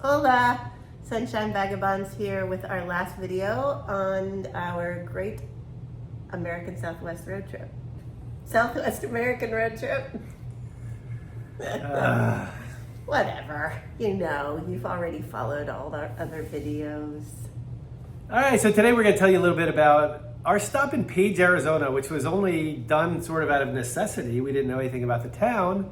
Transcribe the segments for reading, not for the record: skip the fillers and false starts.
Hola! Sunshine Vagabonds here with our last video on our great American Southwest road trip. Southwest American road trip? Whatever. You know, you've already followed all our other videos. All right, so today we're going to tell you a little bit about our stop in Page, Arizona, which was only done sort of out of necessity. We didn't know anything about the town,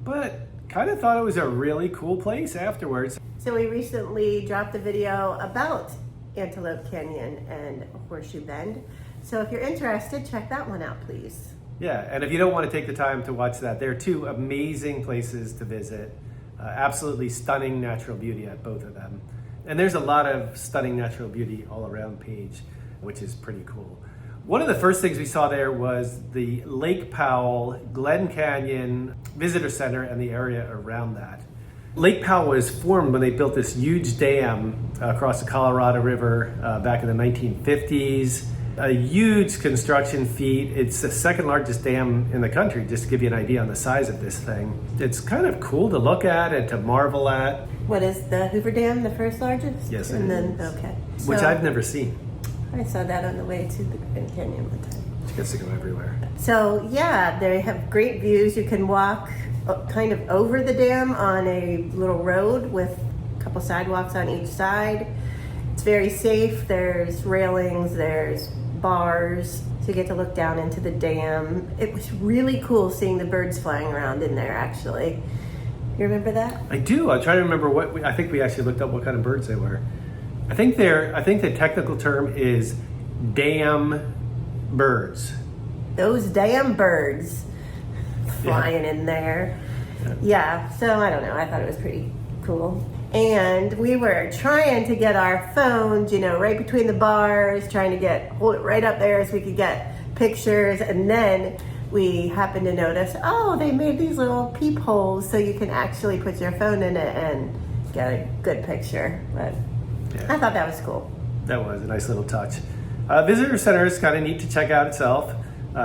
but kind of thought it was a really cool place afterwards. So we recently dropped a video about Antelope Canyon and Horseshoe Bend. So if you're interested, check that one out, please. Yeah, and if you don't want to take the time to watch that, there are two amazing places to visit. Absolutely stunning natural beauty at both of them. And there's a lot of stunning natural beauty all around Page, which is pretty cool. One of the first things we saw there was the Lake Powell, Glen Canyon Visitor Center and the area around that. Lake Powell was formed when they built this huge dam across the Colorado River back in the 1950s. A huge construction feat. It's the second largest dam in the country, just to give you an idea on the size of this thing. It's kind of cool to look at and to marvel at. What is the Hoover Dam, the first largest? Yes, and then is. okay. Which So, I've never seen. I saw that on the way to the Grand Canyon one time. It gets to go everywhere. So yeah, they have great views. You can walk kind of over the dam on a little road with a couple sidewalks on each side. It's very safe. There's railings, there's bars, so you get to look down into the dam. It was really cool seeing the birds flying around in there, actually. You remember that? I do. I try to remember I think we actually looked up what kind of birds they were. I think the technical term is dam birds. Those damn birds flying in there. Yeah, so I don't know. I thought it was pretty cool. And we were trying to get our phones, right between the bars, trying to hold it right up there so we could get pictures. And then we happened to notice, they made these little peepholes so you can actually put your phone in it and get a good picture. But I thought that was cool. That was a nice little touch. Visitor Center is kind of neat to check out itself.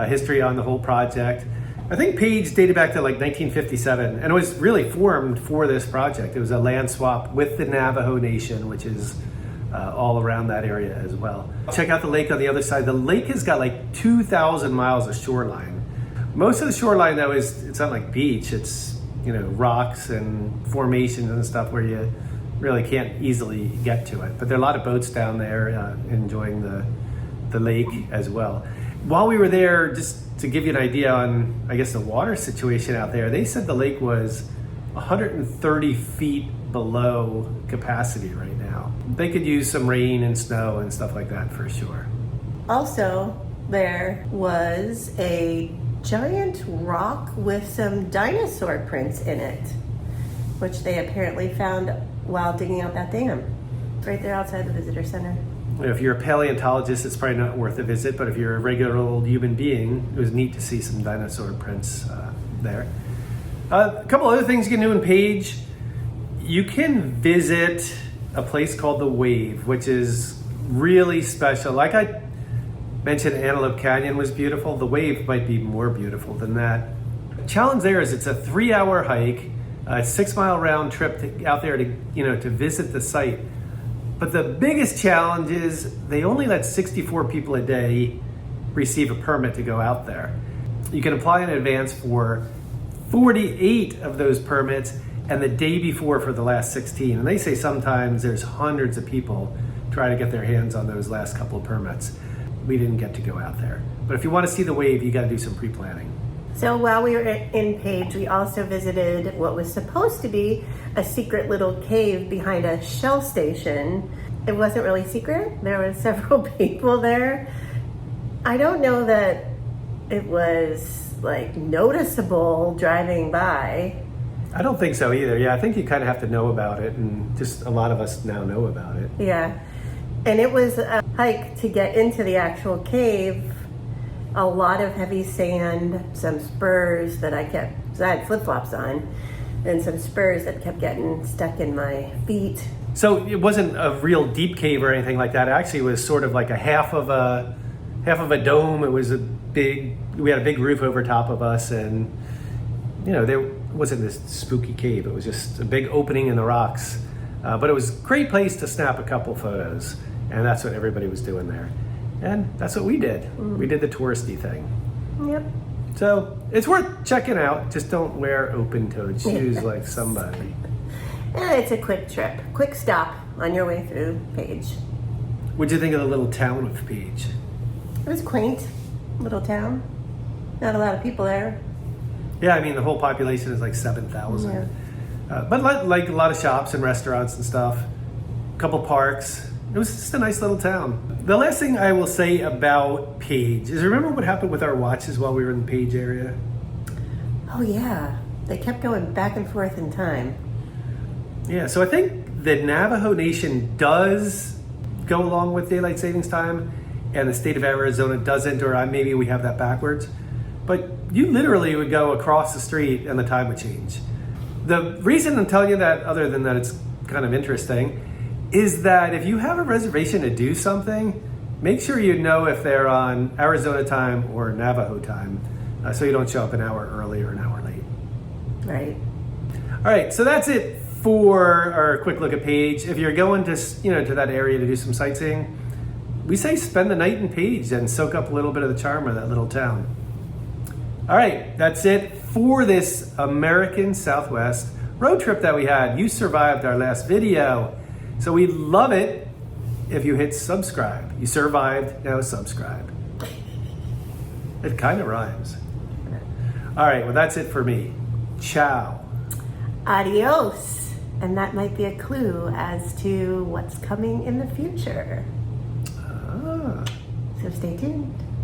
History on the whole project. I think Page dated back to like 1957, and it was really formed for this project. It was a land swap with the Navajo Nation, which is all around that area as well. Check out the lake on the other side. The lake has got like 2,000 miles of shoreline. Most of the shoreline, though, it's not like beach. It's rocks and formations and stuff where you really can't easily get to it. But there are a lot of boats down there enjoying the lake as well. While we were there, just to give you an idea on, I guess, the water situation out there, they said the lake was 130 feet below capacity right now. They could use some rain and snow and stuff like that for sure. Also, there was a giant rock with some dinosaur prints in it, which they apparently found while digging out that dam, right there outside the visitor center. If you're a paleontologist, it's probably not worth a visit, but if you're a regular old human being, it was neat to see some dinosaur prints there. A couple other things you can do in Page. You can visit a place called The Wave, which is really special. Like I mentioned, Antelope Canyon was beautiful. The Wave might be more beautiful than that. The challenge there is it's a 3-hour hike, a 6-mile round trip out there to visit the site. But the biggest challenge is they only let 64 people a day receive a permit to go out there. You can apply in advance for 48 of those permits and the day before for the last 16. And they say sometimes there's hundreds of people trying to get their hands on those last couple of permits. We didn't get to go out there. But if you want to see the wave, you got to do some pre-planning. So while we were in Page, we also visited what was supposed to be a secret little cave behind a Shell station. It wasn't really secret. There were several people there. I don't know that it was like noticeable driving by. I don't think so either. Yeah, I think you kind of have to know about it, and just a lot of us now know about it. Yeah, and it was a hike to get into the actual cave. A lot of heavy sand, some spurs that I had flip-flops on, and some spurs that kept getting stuck in my feet. So it wasn't a real deep cave or anything like that. It actually was sort of like a half of a dome. It was we had a big roof over top of us, and there wasn't this spooky cave. It was just a big opening in the rocks But it was a great place to snap a couple photos, and that's what everybody was doing there. And that's what we did. We did the touristy thing. Yep. So it's worth checking out. Just don't wear open-toed shoes like somebody. And it's a quick trip, quick stop on your way through Page. What'd you think of the little town of Page? It was quaint, little town. Not a lot of people there. Yeah, I mean, the whole population is like 7,000. Yeah. But like a lot of shops and restaurants and stuff. A couple parks. It was just a nice little town. The last thing I will say about Page is, remember what happened with our watches while we were in the Page area? Oh yeah, they kept going back and forth in time. Yeah, so I think the Navajo Nation does go along with daylight savings time, and the state of Arizona doesn't, or maybe we have that backwards. But you literally would go across the street and the time would change. The reason I'm telling you that, other than that it's kind of interesting, is that if you have a reservation to do something, make sure you know if they're on Arizona time or Navajo time, so you don't show up an hour early or an hour late. Right. All right, so that's it for our quick look at Page. If you're going to to that area to do some sightseeing, we say spend the night in Page and soak up a little bit of the charm of that little town. All right, that's it for this American Southwest road trip that we had. You survived our last video, so we'd love it if you hit subscribe. You survived, now subscribe. It kind of rhymes. All right, well, that's it for me. Ciao. Adios. And that might be a clue as to what's coming in the future. Ah. So stay tuned.